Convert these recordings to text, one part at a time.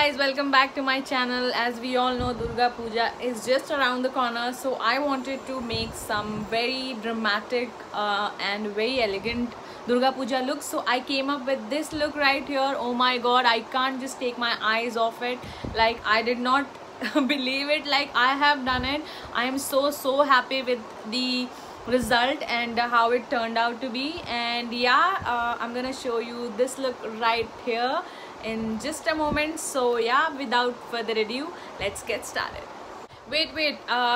guys, welcome back to my channel. As we all know, Durga Puja is just around the corner, so I wanted to make some very dramatic and very elegant Durga Puja look. So I came up with this look right here. Oh my god, I can't just take my eyes off it. Like, I did not believe it, like I have done it. I am so happy with the result and how it turned out to be. And yeah, I'm gonna show you this look right here in just a moment. So yeah, without further ado, let's get started. Wait,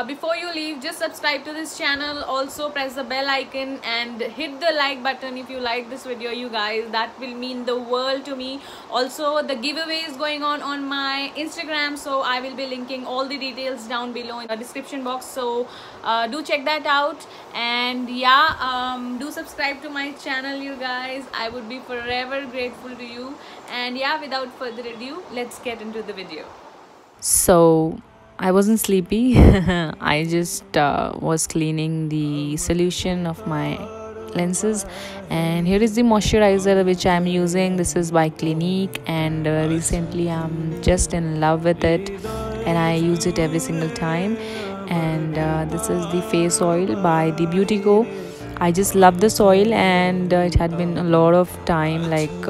before you leave, just subscribe to this channel. Also press the bell icon and hit the like button if you like this video, you guys. That will mean the world to me. Also, the giveaway is going on my Instagram, so I will be linking all the details down below in the description box. So do check that out. And yeah, do subscribe to my channel, you guys. I would be forever grateful to you. And yeah, without further ado, let's get into the video. So I wasn't sleepy. I just was cleaning the solution of my lenses, and here is the moisturizer which I'm using. This is by Clinique, and recently I'm just in love with it and I use it every single time. And this is the face oil by the Beauty Go. I just love this oil, and it had been a lot of time, like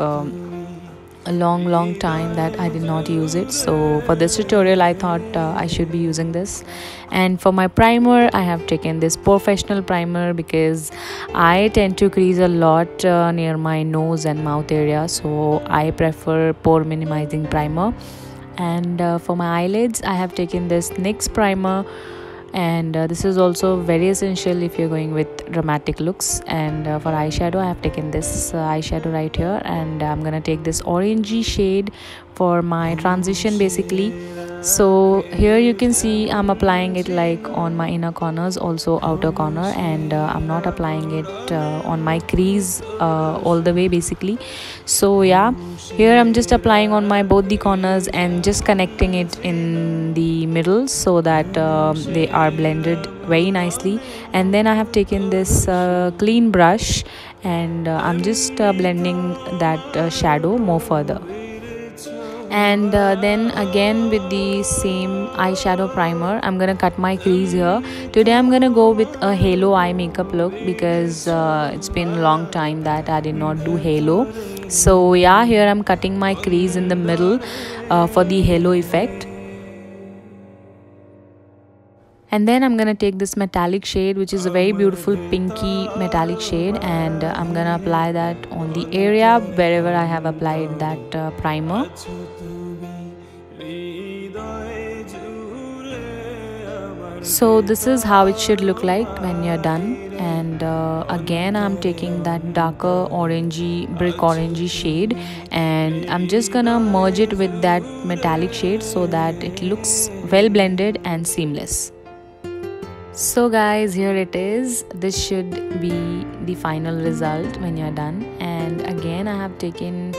a long time that I did not use it. So for this tutorial I thought I should be using this. And for my primer, I have taken this professional primer because I tend to crease a lot near my nose and mouth area, so I prefer pore minimizing primer. And for my eyelids, I have taken this NYX primer, and this is also very essential if you're going with dramatic looks. And for eyeshadow, I have taken this eyeshadow right here, and I'm gonna take this orangey shade for my transition basically. So here you can see I'm applying it like on my inner corners, also outer corner, and I'm not applying it on my crease all the way basically. So yeah, here I'm just applying on my both the corners and just connecting it in the middle so that they are blended very nicely. And then I have taken this clean brush, and I'm just blending that shadow more further. And then again with the same eyeshadow primer, I'm gonna cut my crease here. Today I'm gonna go with a halo eye makeup look because it's been a long time that I did not do halo. So yeah, here I'm cutting my crease in the middle for the halo effect. And then I'm gonna take this metallic shade, which is a very beautiful pinky metallic shade, and I'm gonna apply that on the area wherever I have applied that primer. So this is how it should look like when you're done. And again, I'm taking that darker orangey, brick orangey shade, and I'm just gonna merge it with that metallic shade so that it looks well blended and seamless. So guys, here it is. This should be the final result when you're done. And again, I have taken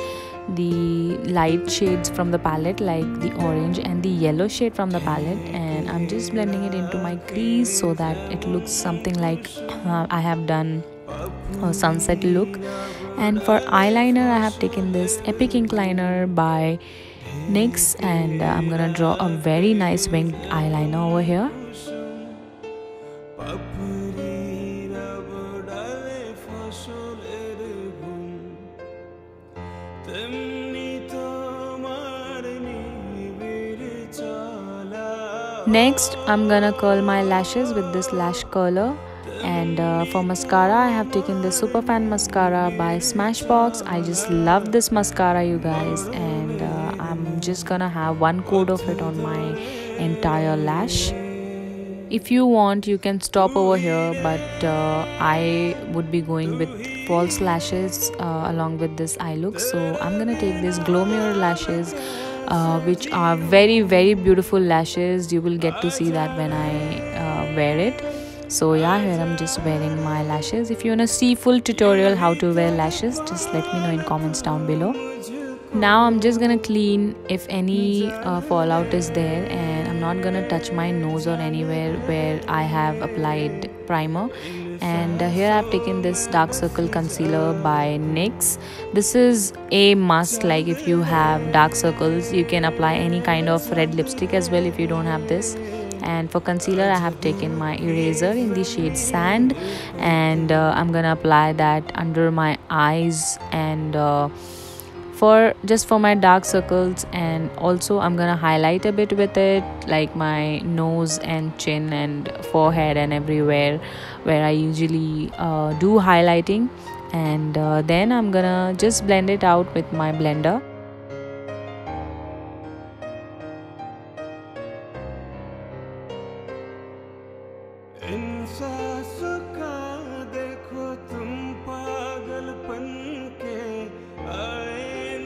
the light shades from the palette, like the orange and the yellow shade from the palette, and I'm just blending it into my crease so that it looks something like I have done a sunset look. And for eyeliner, I have taken this Epic Ink Liner by NYX, and I'm gonna draw a very nice winged eyeliner over here. Next, I'm gonna curl my lashes with this lash curler. And for mascara, I have taken the Superfan mascara by Smashbox. I just love this mascara, you guys, and I'm just gonna have one coat of it on my entire lash. If you want, you can stop over here, but I would be going with false lashes along with this eye look. So I'm gonna take this Glow Mirror lashes, which are very beautiful lashes. You will get to see that when I wear it. So yeah, here I'm just wearing my lashes. If you want to see full tutorial how to wear lashes, just let me know in comments down below. Now I'm just gonna clean if any fallout is there, and I'm not gonna touch my nose or anywhere where I have applied primer. And here I've taken this dark circle concealer by NYX. This is a must. Like if you have dark circles, you can apply any kind of red lipstick as well if you don't have this. And for concealer I have taken my eraser in the shade Sand, and I'm gonna apply that under my eyes and for my dark circles, and also I'm gonna highlight a bit with it, like my nose and chin and forehead and everywhere where I usually do highlighting. And then I'm gonna just blend it out with my blender.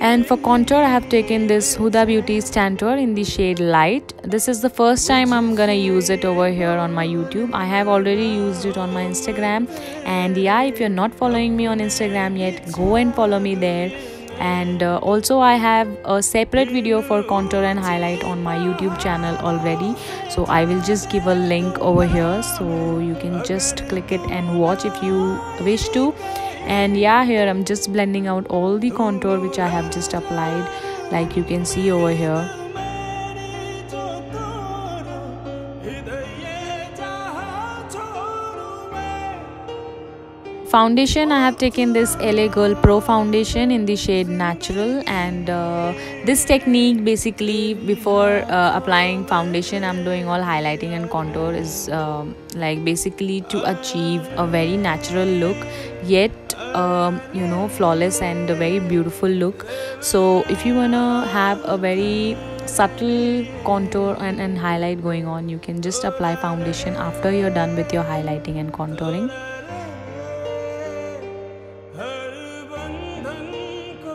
And for contour I have taken this Huda Beauty's Tantour in the shade Light. This is the first time I'm gonna use it over here on my YouTube. I have already used it on my Instagram, and yeah, if you're not following me on Instagram yet, go and follow me there. And also I have a separate video for contour and highlight on my YouTube channel already, so I will just give a link over here so you can just click it and watch if you wish to. And yeah, here I'm just blending out all the contour which I have just applied, like you can see over here. Foundation, I have taken this LA Girl Pro foundation in the shade Natural, and this technique basically before applying foundation I'm doing all highlighting and contour is like basically to achieve a very natural look, yet you know, flawless and a very beautiful look. So if you wanna have a very subtle contour and highlight going on, you can just apply foundation after you're done with your highlighting and contouring.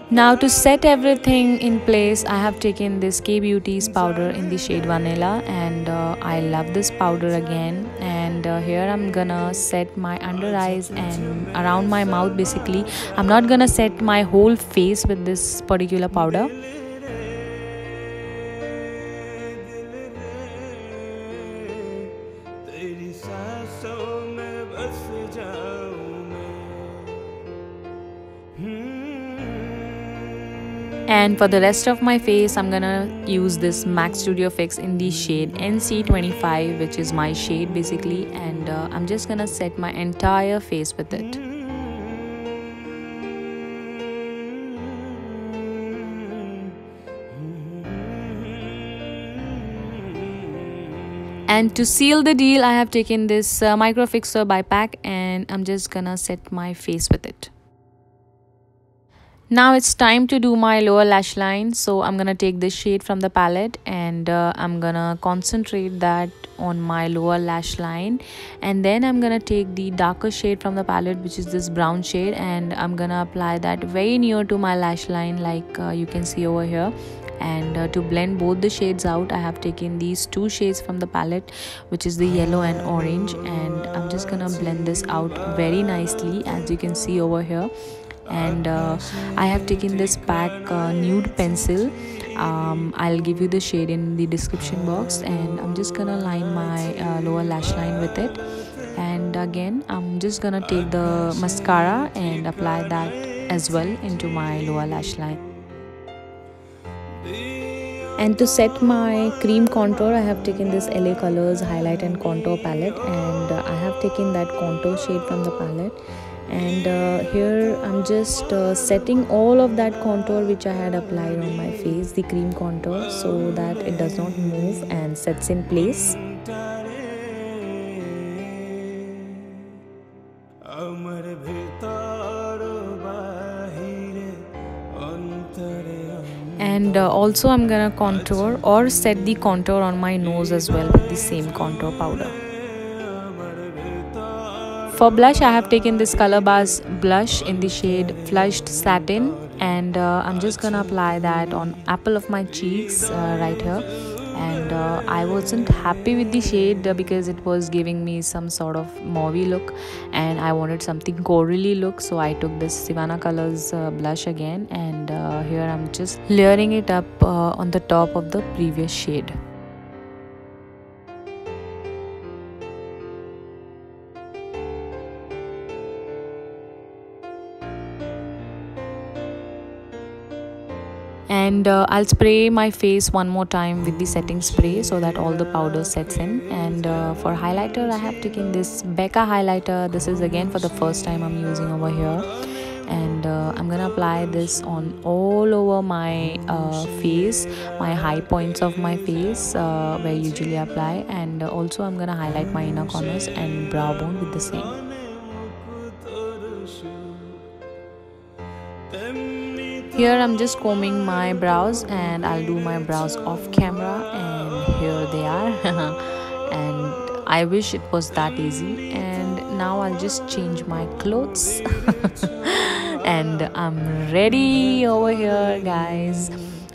Now to set everything in place, I have taken this K Beauty's powder in the shade Vanilla, and I love this powder again. And here I'm gonna set my under eyes and around my mouth. Basically I'm not gonna set my whole face with this particular powder. And for the rest of my face, I'm gonna use this MAC Studio Fix in the shade NC25, which is my shade basically, and I'm just gonna set my entire face with it. And to seal the deal, I have taken this Micro Fixer by PAC, and I'm just gonna set my face with it. Now it's time to do my lower lash line, so I'm gonna take this shade from the palette, and I'm gonna concentrate that on my lower lash line. And then I'm gonna take the darker shade from the palette, which is this brown shade, and I'm gonna apply that very near to my lash line, like you can see over here. And to blend both the shades out, I have taken these two shades from the palette, which is the yellow and orange, and I'm just gonna blend this out very nicely, as you can see over here. And I have taken this PAC nude pencil. I'll give you the shade in the description box, and I'm just gonna line my lower lash line with it. And again, I'm just gonna take the mascara and apply that as well into my lower lash line. And to set my cream contour, I have taken this LA Colors highlight and contour palette, and I have taken that contour shade from the palette. And here I'm just setting all of that contour which I had applied on my face, the cream contour, so that it does not move and sets in place. And also I'm gonna contour or set the contour on my nose as well with the same contour powder. For blush, I have taken this Color Bars blush in the shade Flushed Satin, and I'm just gonna apply that on apple of my cheeks right here. And I wasn't happy with the shade because it was giving me some sort of mauvey look, and I wanted something corally look, so I took this Savannah Colors blush again, and here I'm just layering it up on the top of the previous shade. And I'll spray my face one more time with the setting spray so that all the powder sets in. And for highlighter, I have taken this Becca highlighter. This is again for the first time I'm using over here, and I'm gonna apply this on all over my face, my high points of my face where I usually apply, and also I'm gonna highlight my inner corners and brow bone with the same. Here I'm just combing my brows, and I'll do my brows off camera, and here they are. And I wish it was that easy. And now I'll just change my clothes. And I'm ready over here, guys.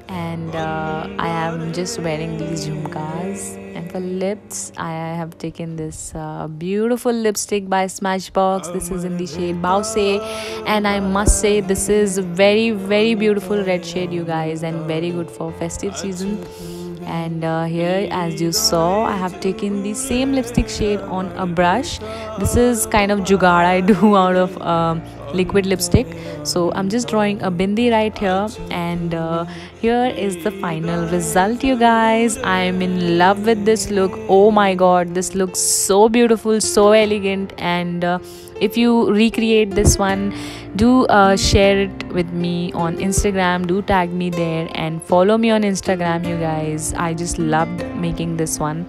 And I am just wearing these jhumkas. And for lips, I have taken this beautiful lipstick by Smashbox. This is in the shade Bause, and I must say this is very beautiful red shade, you guys, and very good for festive season. And here, as you saw, I have taken the same lipstick shade on a brush. This is kind of jugaad I do out of liquid lipstick. So I'm just drawing a bindi right here, and here is the final result, you guys. I'm in love with this look. Oh my god, this looks so beautiful, so elegant. And if you recreate this one, do share it with me on Instagram. Do tag me there and follow me on Instagram, you guys. I just loved making this one.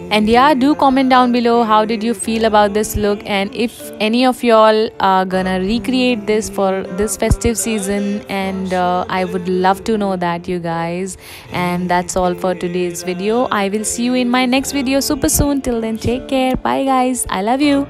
And yeah, do comment down below how did you feel about this look, and if any of y'all are gonna recreate this for this festive season. And I would love to know that, you guys. And that's all for today's video. I will see you in my next video super soon. Till then, take care. Bye guys, I love you.